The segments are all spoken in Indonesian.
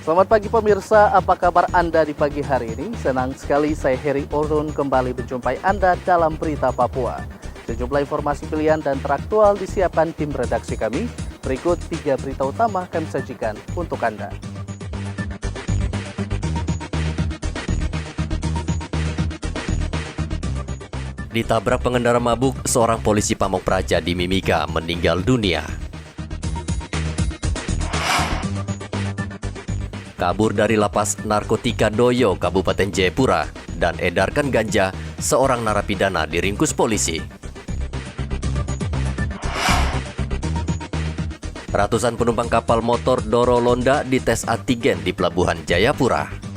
Selamat pagi pemirsa, apa kabar Anda di pagi hari ini? Senang sekali saya Heri Orun kembali menjumpai Anda dalam Berita Papua. Sejumlah informasi pilihan dan teraktual disiapkan tim redaksi kami. Berikut 3 berita utama kami sajikan untuk Anda. Ditabrak pengendara mabuk, seorang polisi Pamong Praja di Mimika meninggal dunia. Kabur dari lapas narkotika Doyo, Kabupaten Jayapura, dan edarkan ganja, seorang narapidana diringkus polisi. Ratusan penumpang kapal motor Doro Londa dites antigen di Pelabuhan Jayapura.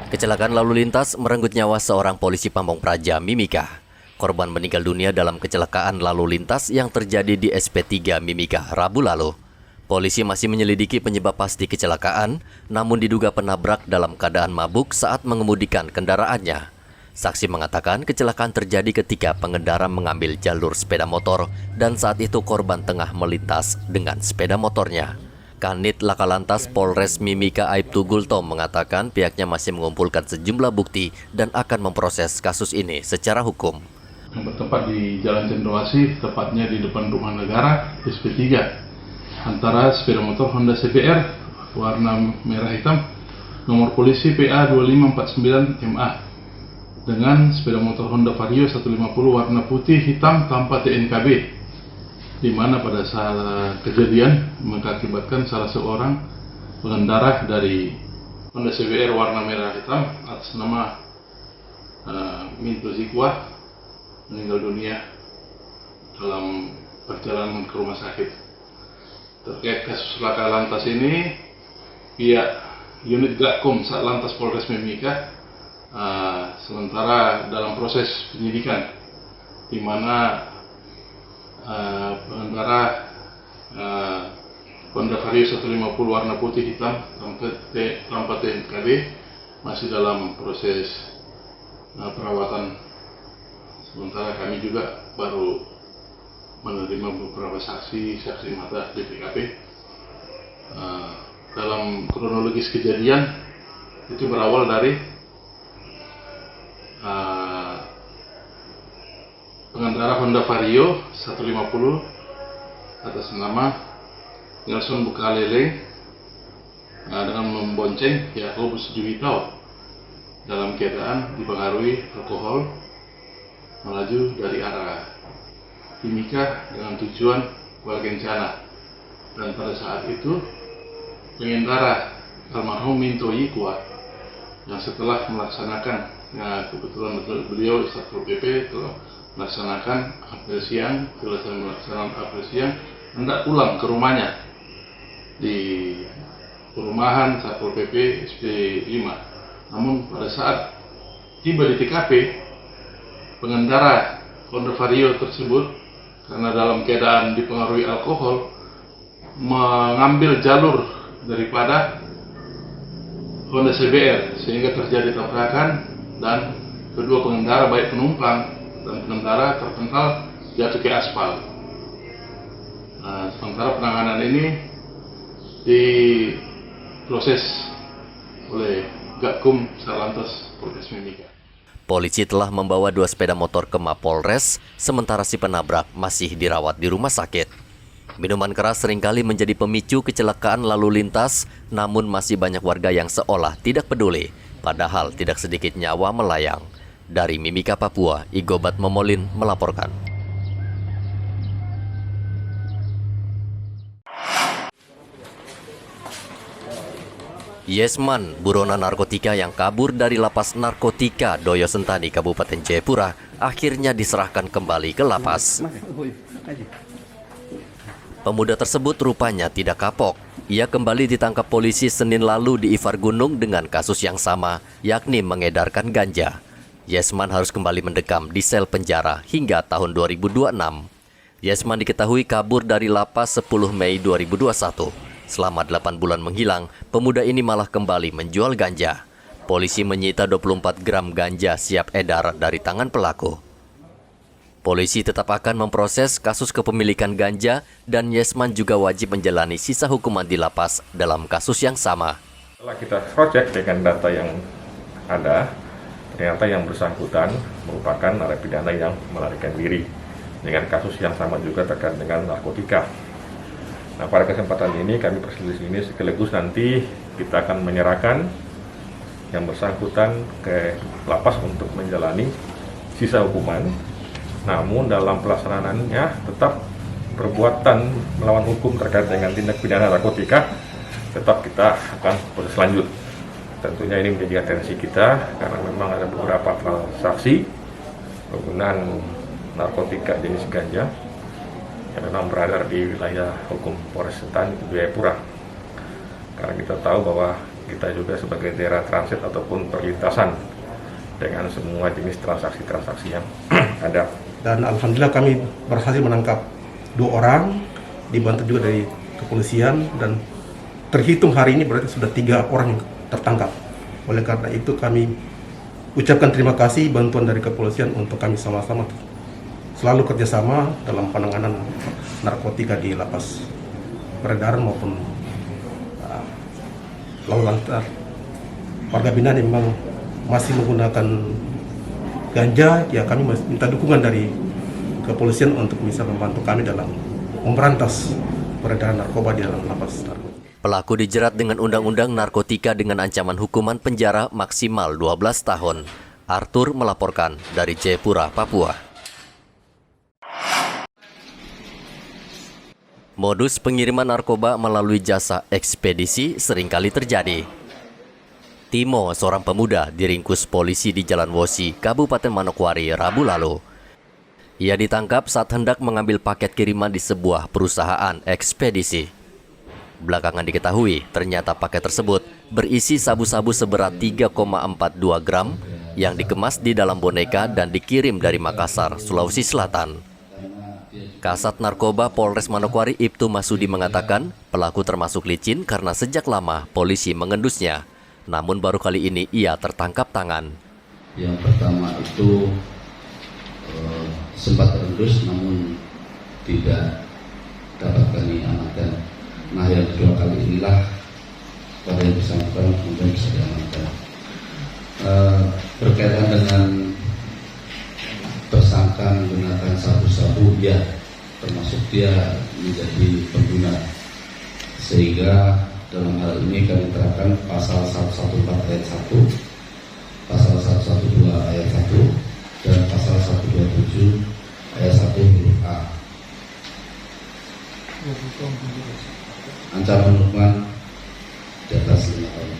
Kecelakaan lalu lintas merenggut nyawa seorang polisi Pamong Praja, Mimika. Korban meninggal dunia dalam kecelakaan lalu lintas yang terjadi di SP3 Mimika Rabu lalu. Polisi masih menyelidiki penyebab pasti kecelakaan, namun diduga penabrak dalam keadaan mabuk saat mengemudikan kendaraannya. Saksi mengatakan kecelakaan terjadi ketika pengendara mengambil jalur sepeda motor dan saat itu korban tengah melintas dengan sepeda motornya. Kanit Lakalantas Polres Mimika Aibtu Gultom mengatakan pihaknya masih mengumpulkan sejumlah bukti dan akan memproses kasus ini secara hukum. Yang bertempat di Jalan Cendrawasih, tepatnya di depan Rumah Negara, SP3, antara sepeda motor Honda CBR warna merah hitam, nomor polisi PA 2549MA, dengan sepeda motor Honda Vario 150 warna putih hitam tanpa TNKB. Di mana pada saat kejadian mengakibatkan salah seorang pengendara dari Honda CBR warna merah hitam atas nama Minto Zikwa meninggal dunia dalam perjalanan ke rumah sakit. Terkait kasus laka lantas ini, pihak unit Gakum Satlantas Polres Mimika sementara dalam proses penyidikan, di mana pengendara Honda Vario 150 warna putih hitam tanpa TNKB masih dalam proses perawatan. Sementara kami juga baru menerima beberapa saksi mata di TKP. Dalam kronologis kejadian itu berawal dari pengendara Honda Vario 150 atas nama Nelson Bukalele dengan membonceng Yakobus Juwito dalam keadaan dipengaruhi alkohol melaju dari arah Timika dengan tujuan Kuala Kencana, dan pada saat itu pengendara almarhum Minto Zikwa yang setelah melaksanakan kebetulan beliau Satpol PP telah melaksanakan apel siang, hendak pulang ke rumahnya di perumahan Satpol PP SP5. Namun pada saat tiba di TKP, pengendara Honda Vario tersebut karena dalam keadaan dipengaruhi alkohol mengambil jalur daripada Honda CBR sehingga terjadi tabrakan dan kedua pengendara baik penumpang dan pengendara terpental jatuh ke aspal. Sementara penanganan ini diproses oleh Gakum Satlantas Polres Mimika. Polisi telah membawa 2 sepeda motor ke Mapolres, sementara si penabrak masih dirawat di rumah sakit. Minuman keras seringkali menjadi pemicu kecelakaan lalu lintas, namun masih banyak warga yang seolah tidak peduli, padahal tidak sedikit nyawa melayang. Dari Mimika, Papua, Igobat Momolin melaporkan. Yesman, buronan narkotika yang kabur dari lapas narkotika Doyo Sentani, Kabupaten Jayapura, akhirnya diserahkan kembali ke lapas. Pemuda tersebut rupanya tidak kapok. Ia kembali ditangkap polisi Senin lalu di Ifar Gunung dengan kasus yang sama, yakni mengedarkan ganja. Yesman harus kembali mendekam di sel penjara hingga tahun 2026. Yesman diketahui kabur dari lapas 10 Mei 2021. Selama 8 bulan menghilang, pemuda ini malah kembali menjual ganja. Polisi menyita 24 gram ganja siap edar dari tangan pelaku. Polisi tetap akan memproses kasus kepemilikan ganja dan Yesman juga wajib menjalani sisa hukuman di lapas dalam kasus yang sama. Setelah kita cross-check dengan data yang ada, ternyata yang bersangkutan merupakan narapidana yang melarikan diri dengan kasus yang sama juga terkait dengan narkotika. Nah, pada kesempatan ini kami perselisihan ini sekaligus nanti kita akan menyerahkan yang bersangkutan ke lapas untuk menjalani sisa hukuman. Namun dalam pelaksanaannya tetap perbuatan melawan hukum terkait dengan tindak pidana narkotika tetap kita akan proses lanjut. Tentunya ini menjadi atensi kita karena memang ada beberapa transaksi penggunaan narkotika jenis ganja yang memang berada di wilayah hukum Polres Setan Jayapura. Karena kita tahu bahwa kita juga sebagai daerah transit ataupun perlintasan dengan semua jenis transaksi-transaksi yang ada. Dan alhamdulillah kami berhasil menangkap 2 orang, dibantu juga dari kepolisian, dan terhitung hari ini berarti sudah 3 orang yang tertangkap. Oleh karena itu kami ucapkan terima kasih bantuan dari kepolisian untuk kami sama-sama selalu kerjasama dalam penanganan narkotika di lapas peredaran maupun lalu lantas. Warga binaan memang masih menggunakan ganja, ya kami minta dukungan dari kepolisian untuk bisa membantu kami dalam memberantas peredaran narkoba di dalam lapas. Pelaku dijerat dengan Undang-Undang Narkotika dengan ancaman hukuman penjara maksimal 12 tahun. Arthur melaporkan dari Jayapura, Papua. Modus pengiriman narkoba melalui jasa ekspedisi seringkali terjadi. Timo, seorang pemuda, diringkus polisi di Jalan Wosi, Kabupaten Manokwari, Rabu lalu. Ia ditangkap saat hendak mengambil paket kiriman di sebuah perusahaan ekspedisi. Belakangan diketahui, ternyata paket tersebut berisi sabu-sabu seberat 3,42 gram yang dikemas di dalam boneka dan dikirim dari Makassar, Sulawesi Selatan. Kasat Narkoba Polres Manokwari Ibtu Masudi mengatakan pelaku termasuk licin karena sejak lama polisi mengendusnya. Namun baru kali ini ia tertangkap tangan. Yang pertama itu sempat terendus namun tidak dapat kami amankan. Nah, yang kedua kali inilah pada yang bersangkutan kemudian bisa diamankan. Berkaitan dengan tersangka menggunakan sabu-sabu, ya termasuk dia menjadi pengguna, sehingga dalam hal ini kami terapkan pasal 114 ayat 1, pasal 112 ayat 1, dan pasal 127 ayat 1 huruf A. Ancaman hukuman di atas 5 tahun.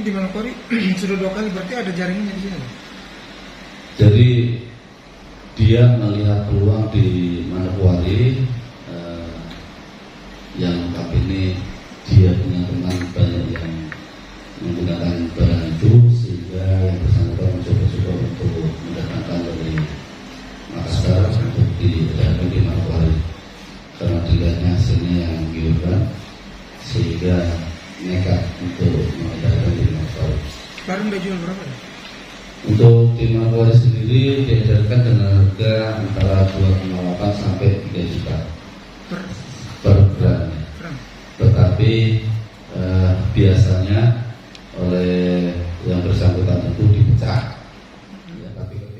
Di Manokwari sudah 2 kali, berarti ada jaringannya di sini. Jadi dia melihat peluang di Manokwari, yang notabene dia punya teman banyak yang menggunakan barang itu, sehingga yang bersangkutan mencoba-coba untuk mendatangkan dari Makassar untuk diedarkan di Manokwari. Karena dilihatnya hasilnya yang menggiurkan, sehingga nekat untuk mengedarkan di Manokwari. Sekarang udah jual berapa ya? Untuk di Manokwari sendiri diedarkan dengan harga antara 2,8 sampai 3 juta per gram. Tetapi biasanya oleh yang bersangkutan itu dipecah.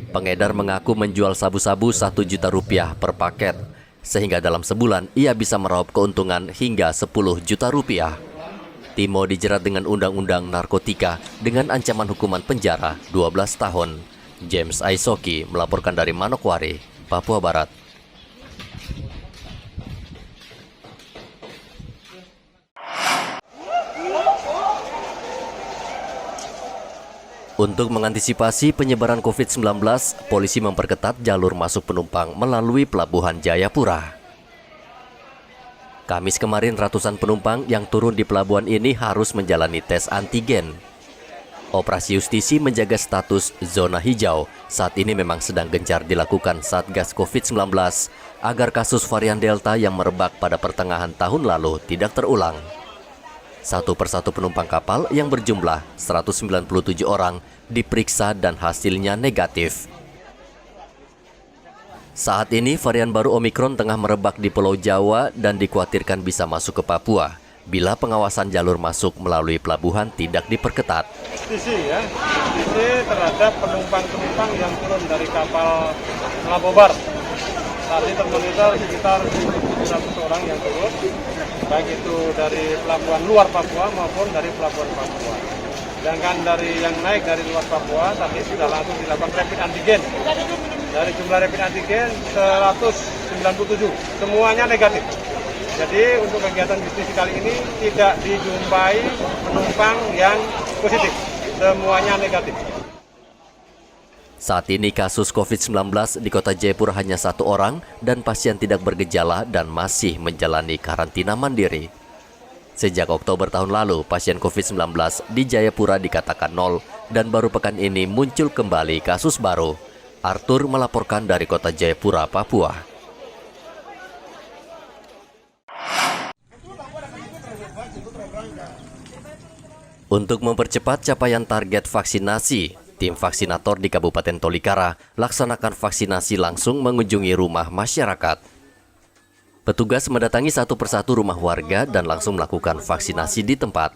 Pengedar mengaku menjual sabu-sabu 1 juta rupiah per paket, sehingga dalam sebulan ia bisa meraup keuntungan hingga 10 juta rupiah. Timo dijerat dengan Undang-Undang Narkotika dengan ancaman hukuman penjara 12 tahun. James Aisoki melaporkan dari Manokwari, Papua Barat. Untuk mengantisipasi penyebaran COVID-19, polisi memperketat jalur masuk penumpang melalui Pelabuhan Jayapura. Kamis kemarin ratusan penumpang yang turun di pelabuhan ini harus menjalani tes antigen. Operasi justisi menjaga status zona hijau saat ini memang sedang gencar dilakukan Satgas COVID-19 agar kasus varian Delta yang merebak pada pertengahan tahun lalu tidak terulang. Satu persatu penumpang kapal yang berjumlah 197 orang diperiksa dan hasilnya negatif. Saat ini varian baru Omikron tengah merebak di Pulau Jawa dan dikhawatirkan bisa masuk ke Papua bila pengawasan jalur masuk melalui pelabuhan tidak diperketat. Justisi terhadap penumpang-penumpang yang turun dari kapal Melabobar. Saat ini termonitor sekitar 100 orang yang turun, baik itu dari pelabuhan luar Papua maupun dari pelabuhan Papua. Sedangkan dari yang naik dari luar Papua, tadi sudah langsung dilakukan rapid antigen. Dari jumlah rapid antigen 197, semuanya negatif. Jadi untuk kegiatan justisi kali ini tidak dijumpai penumpang yang positif, semuanya negatif. Saat ini kasus COVID-19 di Kota Jayapura hanya 1 orang dan pasien tidak bergejala dan masih menjalani karantina mandiri. Sejak Oktober tahun lalu, pasien COVID-19 di Jayapura dikatakan 0 dan baru pekan ini muncul kembali kasus baru. Arthur melaporkan dari Kota Jayapura, Papua. Untuk mempercepat capaian target vaksinasi, tim vaksinator di Kabupaten Tolikara laksanakan vaksinasi langsung mengunjungi rumah masyarakat. Petugas mendatangi satu persatu rumah warga dan langsung melakukan vaksinasi di tempat.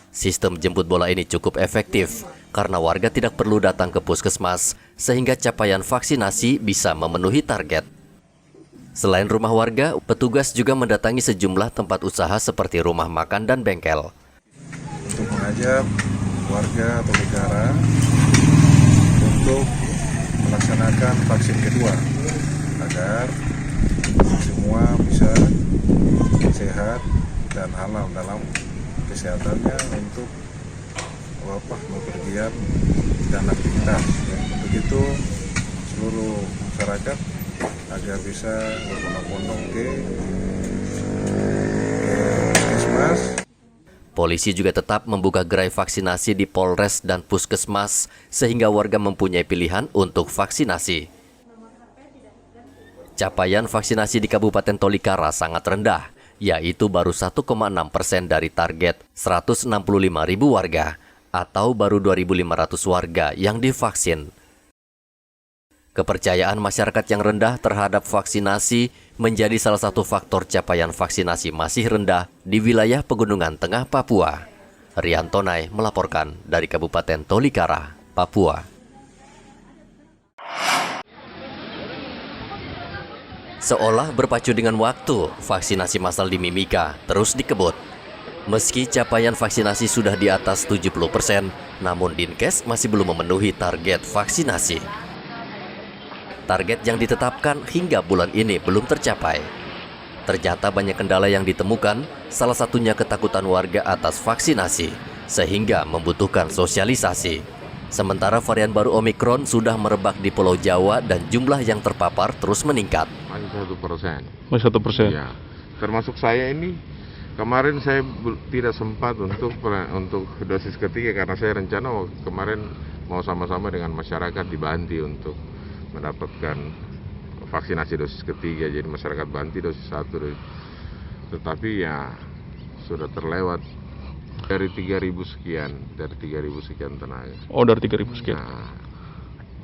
Sistem jemput bola ini cukup efektif karena warga tidak perlu datang ke puskesmas sehingga capaian vaksinasi bisa memenuhi target. Selain rumah warga, petugas juga mendatangi sejumlah tempat usaha seperti rumah makan dan bengkel. Untuk mengajak warga Tolikara untuk melaksanakan vaksin kedua agar semua bisa sehat dan alam dalam kesehatannya untuk bepergian dan aktivitas. Untuk itu seluruh masyarakat agar bisa berbondong-bondong ke puskesmas. Polisi juga tetap membuka gerai vaksinasi di Polres dan Puskesmas sehingga warga mempunyai pilihan untuk vaksinasi. Capaian vaksinasi di Kabupaten Tolikara sangat rendah, yaitu baru 1,6% dari target 165.000 warga atau baru 2.500 warga yang divaksin. Kepercayaan masyarakat yang rendah terhadap vaksinasi menjadi salah satu faktor capaian vaksinasi masih rendah di wilayah Pegunungan Tengah Papua. Rian Tonai melaporkan dari Kabupaten Tolikara, Papua. Seolah berpacu dengan waktu, vaksinasi massal di Mimika terus dikebut. Meski capaian vaksinasi sudah di atas 70%, namun Dinkes masih belum memenuhi target vaksinasi. Target yang ditetapkan hingga bulan ini belum tercapai. Ternyata banyak kendala yang ditemukan, salah satunya ketakutan warga atas vaksinasi, sehingga membutuhkan sosialisasi. Sementara varian baru Omikron sudah merebak di Pulau Jawa dan jumlah yang terpapar terus meningkat. Masih 1%. Masih 1%. Ya, termasuk saya ini, kemarin saya tidak sempat untuk dosis ketiga karena saya rencana kemarin mau sama-sama dengan masyarakat di Banti untuk mendapatkan vaksinasi dosis ketiga, jadi masyarakat Banti dosis 1, tetapi ya sudah terlewat dari 3.000 sekian tenaga. Oh, dari 3.000 sekian. Nah,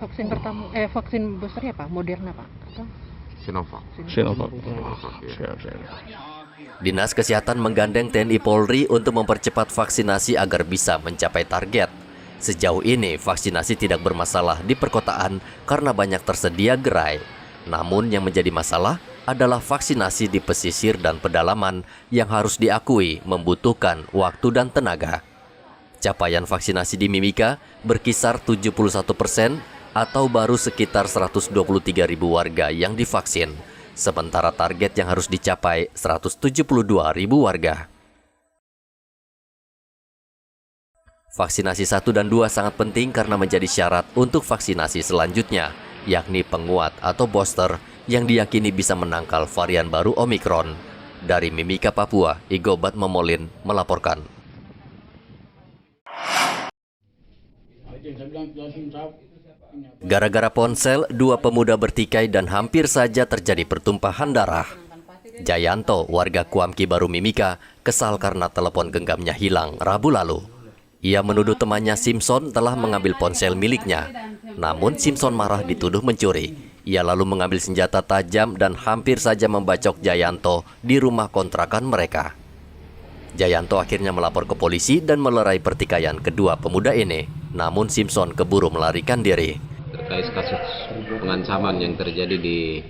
vaksin pertama, vaksin boosternya apa? Moderna Pak? Atau? Sinovac. Ya. Dinas Kesehatan menggandeng TNI Polri untuk mempercepat vaksinasi agar bisa mencapai target. Sejauh ini vaksinasi tidak bermasalah di perkotaan karena banyak tersedia gerai. Namun yang menjadi masalah adalah vaksinasi di pesisir dan pedalaman yang harus diakui membutuhkan waktu dan tenaga. Capaian vaksinasi di Mimika berkisar 71% atau baru sekitar 123.000 warga yang divaksin. Sementara target yang harus dicapai 172.000 warga. Vaksinasi 1 dan 2 sangat penting karena menjadi syarat untuk vaksinasi selanjutnya, yakni penguat atau booster yang diyakini bisa menangkal varian baru Omikron. Dari Mimika, Papua, Igobat Momolin melaporkan. Gara-gara ponsel, 2 pemuda bertikai dan hampir saja terjadi pertumpahan darah. Jayanto, warga Kuamki Baru Mimika, kesal karena telepon genggamnya hilang Rabu lalu. Ia menuduh temannya Simpson telah mengambil ponsel miliknya. Namun Simpson marah dituduh mencuri. Ia lalu mengambil senjata tajam dan hampir saja membacok Jayanto di rumah kontrakan mereka. Jayanto akhirnya melapor ke polisi dan melerai pertikaian kedua pemuda ini. Namun Simpson keburu melarikan diri. Terkait kasus pengancaman yang terjadi di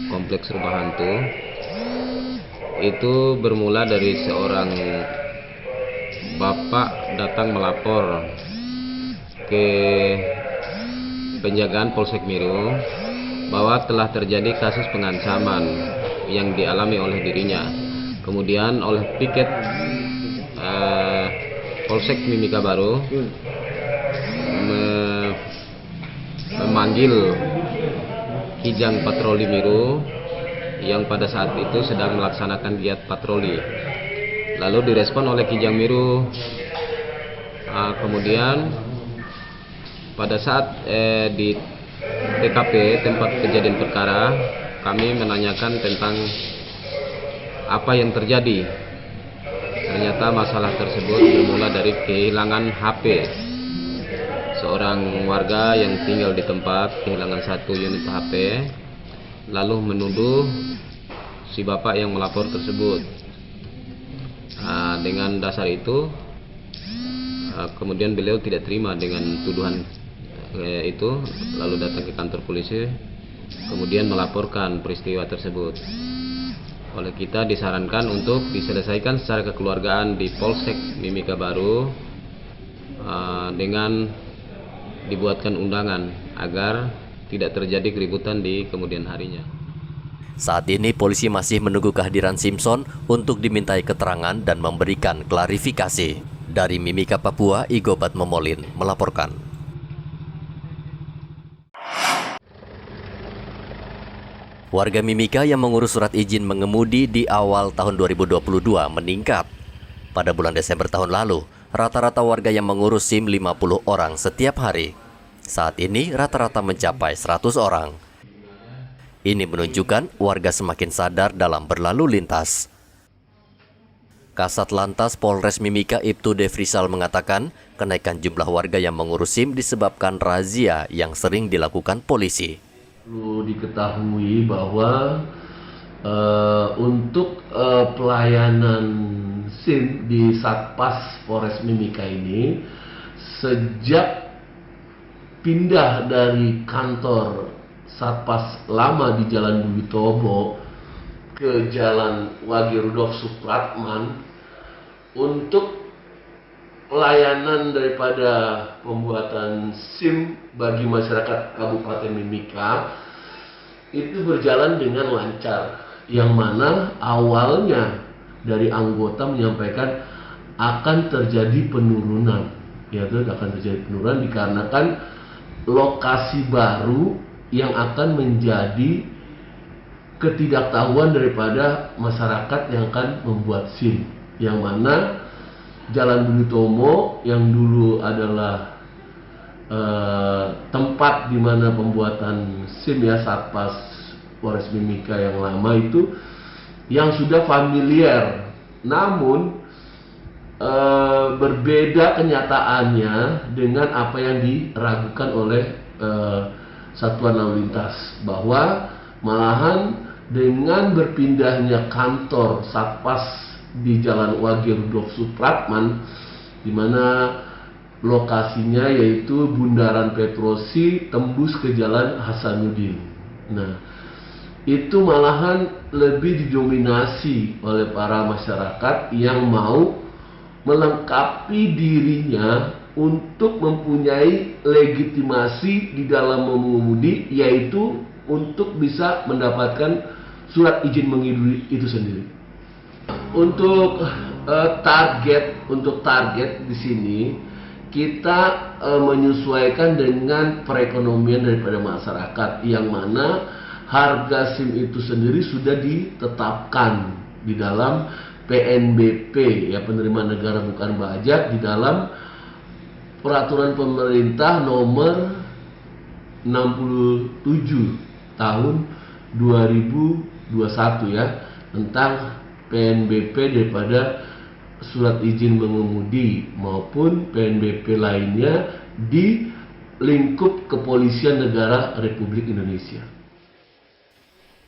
kompleks rumah hantu, itu bermula dari seorang bapak datang melapor ke penjagaan Polsek Miru bahwa telah terjadi kasus pengancaman yang dialami oleh dirinya. Kemudian oleh piket Polsek Mimika Baru memanggil Kijang Patroli Miru yang pada saat itu sedang melaksanakan giat patroli. Lalu direspon oleh Kijang Miru. Kemudian pada saat di TKP tempat kejadian perkara, kami menanyakan tentang apa yang terjadi. Ternyata masalah tersebut bermula dari kehilangan HP. Seorang warga yang tinggal di tempat kehilangan 1 unit HP, lalu menuduh si bapak yang melapor tersebut. Dengan dasar itu, kemudian beliau tidak terima dengan tuduhan itu, lalu datang ke kantor polisi, kemudian melaporkan peristiwa tersebut. Oleh kita disarankan untuk diselesaikan secara kekeluargaan di Polsek Mimika Baru dengan dibuatkan undangan agar tidak terjadi keributan di kemudian harinya. Saat ini polisi masih menunggu kehadiran Simpson untuk dimintai keterangan dan memberikan klarifikasi. Dari Mimika, Papua, Igobat Momolin melaporkan. Warga Mimika yang mengurus surat izin mengemudi di awal tahun 2022 meningkat. Pada bulan Desember tahun lalu, rata-rata warga yang mengurus SIM 50 orang setiap hari. Saat ini rata-rata mencapai 100 orang. Ini menunjukkan warga semakin sadar dalam berlalu lintas. Kasat Lantas Polres Mimika Ibtu Devrisal mengatakan kenaikan jumlah warga yang mengurus SIM disebabkan razia yang sering dilakukan polisi. Perlu diketahui bahwa untuk pelayanan SIM di Satpas Polres Mimika ini sejak pindah dari kantor Satpas lama di Jalan Budi Tobo ke Jalan Wage Rudolf Supratman, untuk pelayanan daripada pembuatan SIM bagi masyarakat Kabupaten Mimika itu berjalan dengan lancar, yang mana awalnya dari anggota menyampaikan akan terjadi penurunan, yaitu akan terjadi penurunan dikarenakan lokasi baru yang akan menjadi ketidaktahuan daripada masyarakat yang akan membuat SIM, yang mana Jalan Budi Tomo yang dulu adalah tempat di mana pembuatan SIM ya Satpas Polres Mimika yang lama itu yang sudah familiar, namun berbeda kenyataannya dengan apa yang diragukan oleh Satuan Lalu Lintas, bahwa malahan dengan berpindahnya kantor Satpas di Jalan Wage Rudolf Supratman, di mana lokasinya yaitu Bundaran Petrosi tembus ke Jalan Hasanuddin. Nah, itu malahan lebih didominasi oleh para masyarakat yang mau melengkapi dirinya untuk mempunyai legitimasi di dalam mengemudi, yaitu untuk bisa mendapatkan surat izin mengemudi itu sendiri. Untuk target di sini kita menyesuaikan dengan perekonomian daripada masyarakat, yang mana harga SIM itu sendiri sudah ditetapkan di dalam PNBP ya, penerimaan negara bukan pajak, di dalam peraturan pemerintah nomor 67 tahun 2021 ya, tentang PNBP daripada surat izin mengemudi maupun PNBP lainnya di lingkup Kepolisian Negara Republik Indonesia.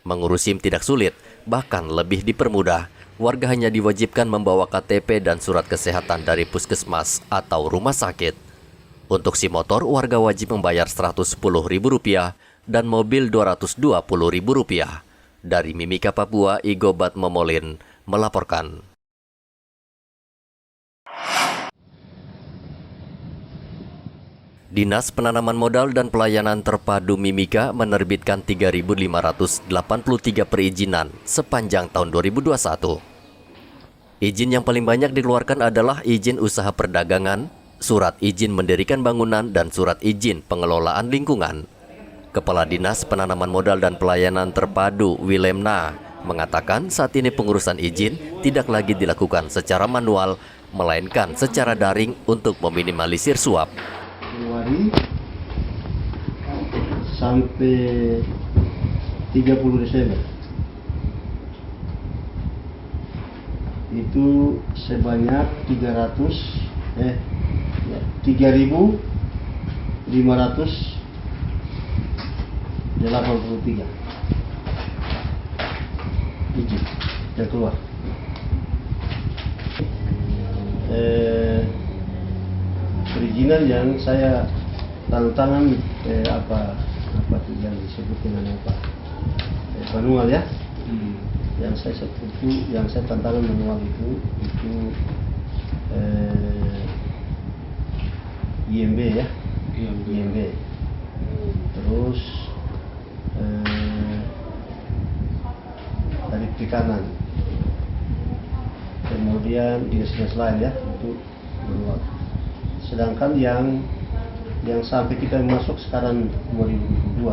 Mengurus SIM tidak sulit, bahkan lebih dipermudah. Warga hanya diwajibkan membawa KTP dan surat kesehatan dari puskesmas atau rumah sakit. Untuk SIM motor, warga wajib membayar Rp110.000 dan mobil Rp220.000. Dari Mimika, Papua, Igobat Momolin melaporkan. Dinas Penanaman Modal dan Pelayanan Terpadu Mimika menerbitkan 3.583 perizinan sepanjang tahun 2021. Izin yang paling banyak dikeluarkan adalah izin usaha perdagangan, surat izin mendirikan bangunan, dan surat izin pengelolaan lingkungan. Kepala Dinas Penanaman Modal dan Pelayanan Terpadu Wilemna mengatakan saat ini pengurusan izin tidak lagi dilakukan secara manual, melainkan secara daring untuk meminimalisir suap. Januari sampai 30 Desember itu sebanyak 3.583 izin yang keluar. Perizinan yang saya tantangan apa itu yang disebut dengan manual ya, yang saya sebut yang saya tantangan manual itu IMB ya, IMB. Terus dari perikanan, kemudian dinas-dinas lain ya untuk manual. Sedangkan yang sampai kita masuk sekarang 2022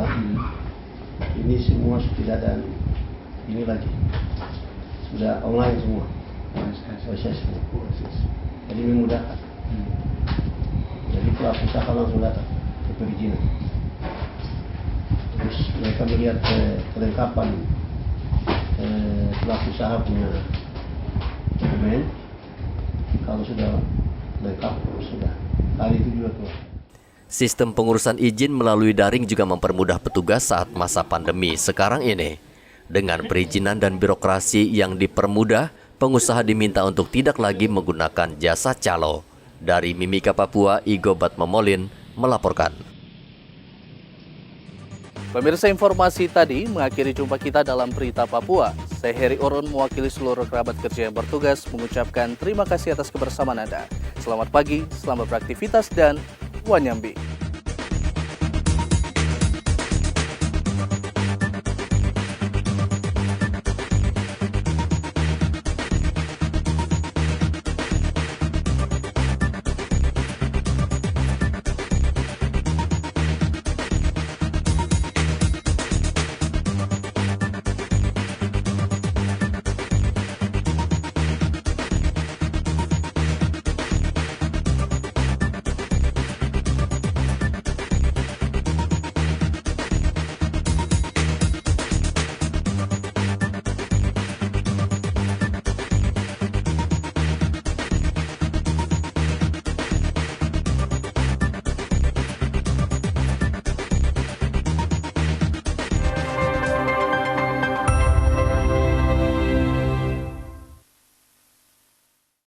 ini semua sudah tidak ada ini lagi, sudah online semua, proses. Jadi memudahkan. Jadi pelaku usaha langsung datang ke perizinan. Terus mereka melihat kelengkapan pelaku usaha punya dokumen. Kalau sudah lengkap sudah kali itu juga keluar. Sistem pengurusan izin melalui daring juga mempermudah petugas saat masa pandemi sekarang ini. Dengan perizinan dan birokrasi yang dipermudah, pengusaha diminta untuk tidak lagi menggunakan jasa calo. Dari Mimika, Papua, Igobat Momolin melaporkan. Pemirsa, informasi tadi mengakhiri jumpa kita dalam Berita Papua. Saya Heri Orun mewakili seluruh kerabat kerja yang bertugas mengucapkan terima kasih atas kebersamaan Anda. Selamat pagi, selamat beraktivitas, dan Wanyambi.